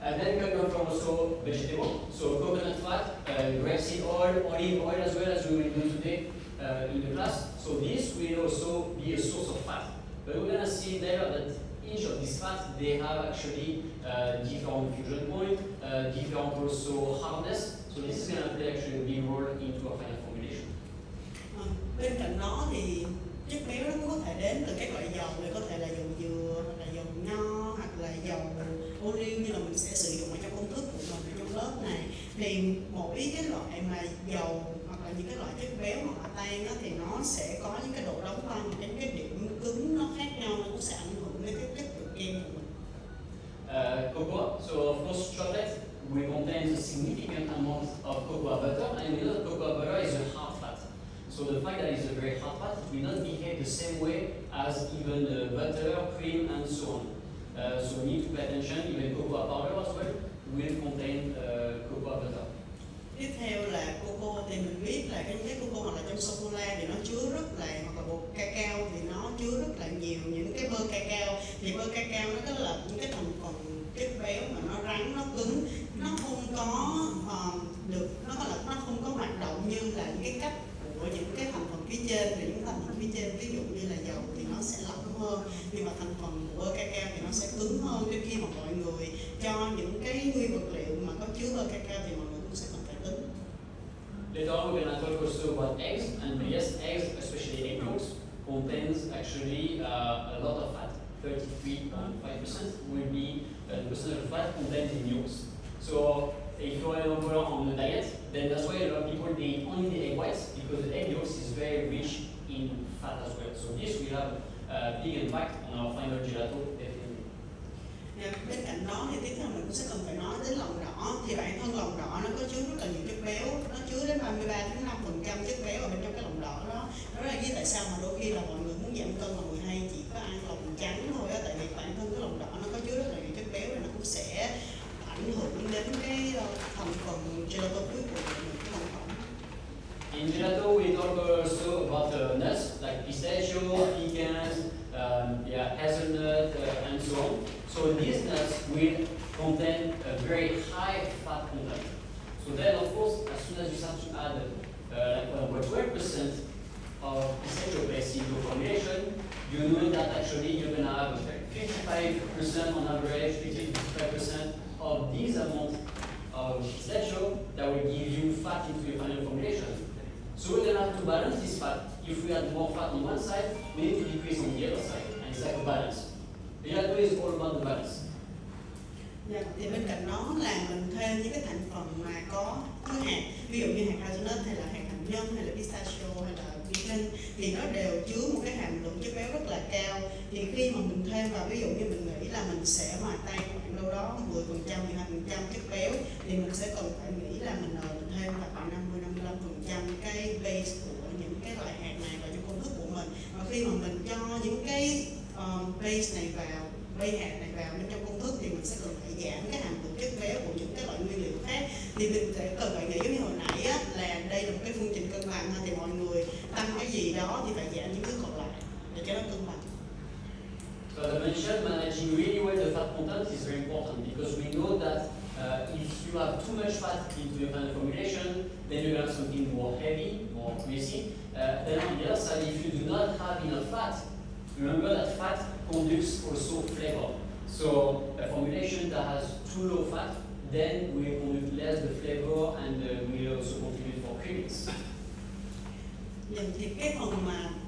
And then we come from also vegetable, so coconut fat, grapeseed oil, olive oil as well, as we will do today in the class. So this will also be a source of fat. But we're going to see there that each of these fats, they have actually different fusion point, different also hardness. So this is going to play actually a big role into our final formulation. Bên cạnh đó thì chất béo nó cũng có thể đến từ các loại dầu, này có thể là dầu dừa, hoặc là dầu nho, hoặc là dầu ô liu như là mình sẽ sử dụng ở trong công thức của mình ở trong lớp này. Thì mỗi cái loại mà dầu hoặc là những cái loại chất béo hoặc là tan đó, thì nó sẽ có những cái độ đóng băng, những cái điểm cứng nó khác nhau, nó cũng sẽ ảnh hưởng đến cái chất lượng kem của mình. Cocoa, so of course chocolate will contain a significant amount of cocoa butter, and we know that cocoa butter is a hard fat. So the fact that it's a very hard fat, it will not behave the same way as even butter, cream, and so on. So we need to pay attention. Even cocoa powder as well will contain cocoa butter. Tiếp theo là coco, thì mình biết là cái coco hoặc là trong sô cô la thì nó chứa rất là, hoặc là bột cacao thì nó chứa rất là nhiều những cái bơ cacao. Thì bơ cacao nó có là những cái thành phần chất béo mà nó rắn, nó cứng, nó không có được, nó không có hoạt động như là những cái cách của những cái thành phần phía trên. Thì những thành phần phía trên ví dụ như là dầu thì nó sẽ lỏng hơn, nhưng mà thành phần của bơ cacao thì nó sẽ cứng hơn. Nên khi mà mọi người cho những cái nguyên vật liệu mà có chứa bơ cacao thì mọi người cũng sẽ cần phải cứng. Later on, we're going to talk also about eggs, and yes, eggs, especially egg yolks, contains actually a lot of fat. 33.5% will be the percent of fat contained in yolks. So if you're on a diet, then that's why a lot of people they eat only the egg whites, because the egg yolks is very rich in fat as well. So this will have a big impact on our final gelato, definitely. Bên cạnh đó thì tiếp theo mình cũng sẽ cần phải nói đến lòng đỏ. Thì bản thân lòng đỏ nó có chứa rất là nhiều chất béo, nó chứa đến 33-5% chất béo ở bên trong cái lòng đỏ đó. Đó là lý tại sao mà đôi khi là mọi người muốn giảm cân mà người hay chỉ có ăn lòng trắng thôi á, tại vì bản thân cái lòng đỏ nó có chứa rất là nhiều chất béo, và nó cũng sẽ ảnh hưởng đến cái thành phần gelato cuối cùng của mình, cái thành phẩm. In gelato, we talk also about nuts like pistachio, pecans, hazelnut, and so on. So these nuts will contain a very high fat content. So then, of course, as soon as you start to add like 12% of pistachio-based into formulation, you know that actually you're going to have 55% on average, 55% of this amount of pistachio that will give you fat into your final formulation. So we're going to have to balance this fat. If we add more fat on one side, we need to decrease on the other side, and it's like a balance. The gelato is all about the balance. Dạ, thì bên cạnh đó là mình thêm những cái thành phần mà có chứa hạt, ví dụ như hạt hazelnut hay là hạt hạnh nhân hay là pistachio hay là pecan, thì nó đều chứa một cái hàm lượng chất béo rất là cao. Thì khi mà mình thêm vào, ví dụ như mình nghĩ là mình sẽ hòa tan khoảng đâu đó 10%, 12% chất béo, thì mình sẽ cần phải nghĩ là mình thêm vào khoảng 50-55% cái base của những cái loại hạt này vào trong công thức của mình. Và khi mà mình cho những cái base này vào, base hạt này vào bên trong công thức, thì mình sẽ cần phải giảm cái hàm lượng chất béo của những cái loại nguyên liệu khác. Thì mình sẽ cần phải nghĩ giống như hồi nãy á, là đây là một cái phương trình cân bằng, thì mọi người tăng cái gì đó thì phải giảm những thứ còn lại để cho nó cân bằng. So as I mentioned, managing really well the fat content is very important, because we know that if you have too much fat into your final formulation, then you're going to have something more heavy, more greasy. Then on the other side, if you do not have enough fat, remember that fat conducts also flavor. So a formulation that has too low fat then will conduct less the flavor and will also contribute for creaminess. Thì cái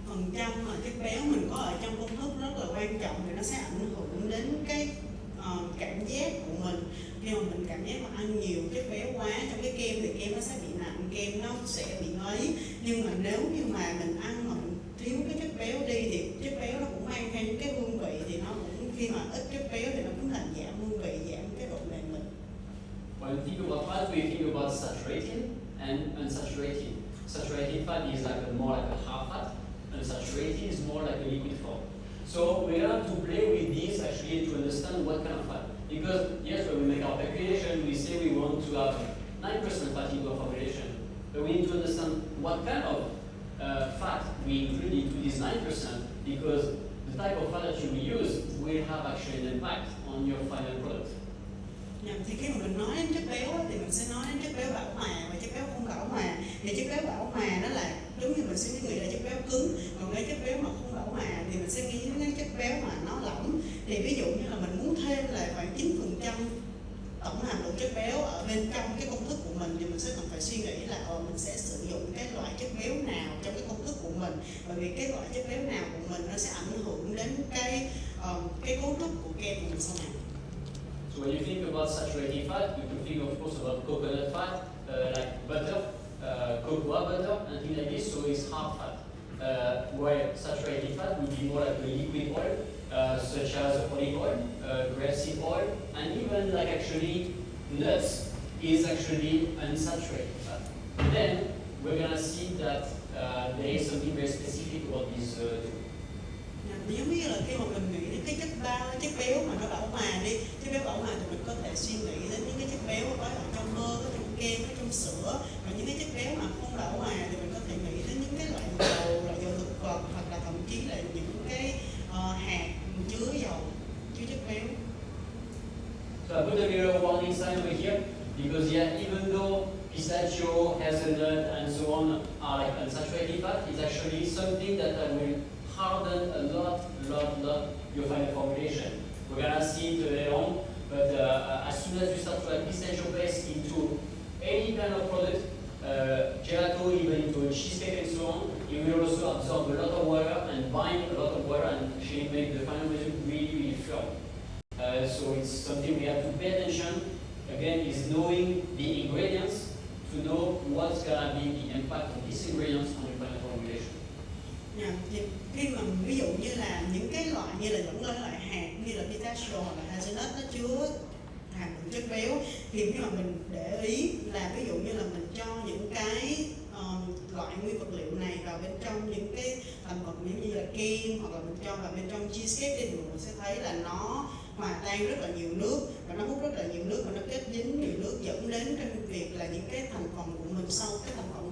phần trăm mà chất béo mình có ở trong công thức rất là quan trọng, thì nó sẽ ảnh hưởng đến cái cảm giác của mình. Khi mà mình cảm giác mà ăn nhiều chất béo quá trong cái kem thì kem nó sẽ bị nặng, kem nó sẽ bị ngấy. Nhưng mà nếu như mà mình ăn mà mình thiếu cái chất béo đi thì chất béo nó cũng mang theo những cái hương vị, thì nó cũng khi mà ít chất béo thì nó cũng làm giảm hương vị, giảm cái độ mềm mịn. When we think about fat, we think about saturated and unsaturated. Saturated fat is more like a half fat, unsaturated is more like a liquid form. So we have to play with these actually to understand what kind of fat. Because yes, when we make our calculation, we say we want to have 9% fat into our formulation, but we need to understand what kind of fat we include into this 9%, because the type of fat that you will use will have actually an impact on your final product. Thì cứng, còn cái chất béo mà không bảo hòa thì mình sẽ nghĩ đến cái chất béo mà nó lỏng. Thì ví dụ như là mình muốn thêm là khoảng 9% tổng hàm lượng chất béo ở bên trong cái công thức của mình, thì mình sẽ cần phải suy nghĩ là mình sẽ sử dụng cái loại chất béo nào trong cái công thức của mình, bởi vì cái loại chất béo nào của mình nó sẽ ảnh hưởng đến cái cấu trúc của kem của mình sau này. So when you think about saturated fat, you can think of course about coconut fat, like butter, cocoa butter, and things like this. So it's hard fat. Where saturated fat would be more like a liquid oil, such as olive oil, grapeseed oil, and even like actually nuts is actually unsaturated fat. And then we're gonna see that there is something very specific about these two. Giống như là khi mà mình nghĩ đến cái chất béo mà nó bảo hòa đi, chất béo bảo hòa thì mình có thể suy nghĩ đến những cái chất béo có ở trong bơ, có trong kem, có trong sữa. Và những cái chất béo mà không bảo hòa thì mình có thể nghĩ đến những cái loại dầu thực vật, hoặc là thậm chí là những cái hạt chứa chất béo. So I put a little warning sign over here because even though pistachio, hazelnut, and so on are like unsaturated fat, it's actually something that will harden a lot your final formulation. We're gonna see it later on, but as soon as you start to add pistachio paste into any kind of product, gelato, even into a cheesecake and so on, it will also absorb a lot of water and bind a lot of water and actually make the final result really firm. So it's something we have to pay attention. Again, is knowing the ingredients to know what's gonna be the impact of these ingredients on your final formulation. Thì khi mà ví dụ như là những cái loại như là những loại hạt như là pistachio hoặc là hazelnut nó chứa hàm lượng chất béo, thì khi mà mình để ý là ví dụ như là mình cho những cái loại nguyên vật liệu này vào bên trong những cái thành phần như là kem, hoặc là mình cho vào bên trong cheesecake thì mình sẽ thấy là nó hòa tan rất là nhiều nước và nó hút rất là nhiều nước và nó kết dính nhiều nước, dẫn đến trong việc là những cái thành phần của mình sau cái thành phẩm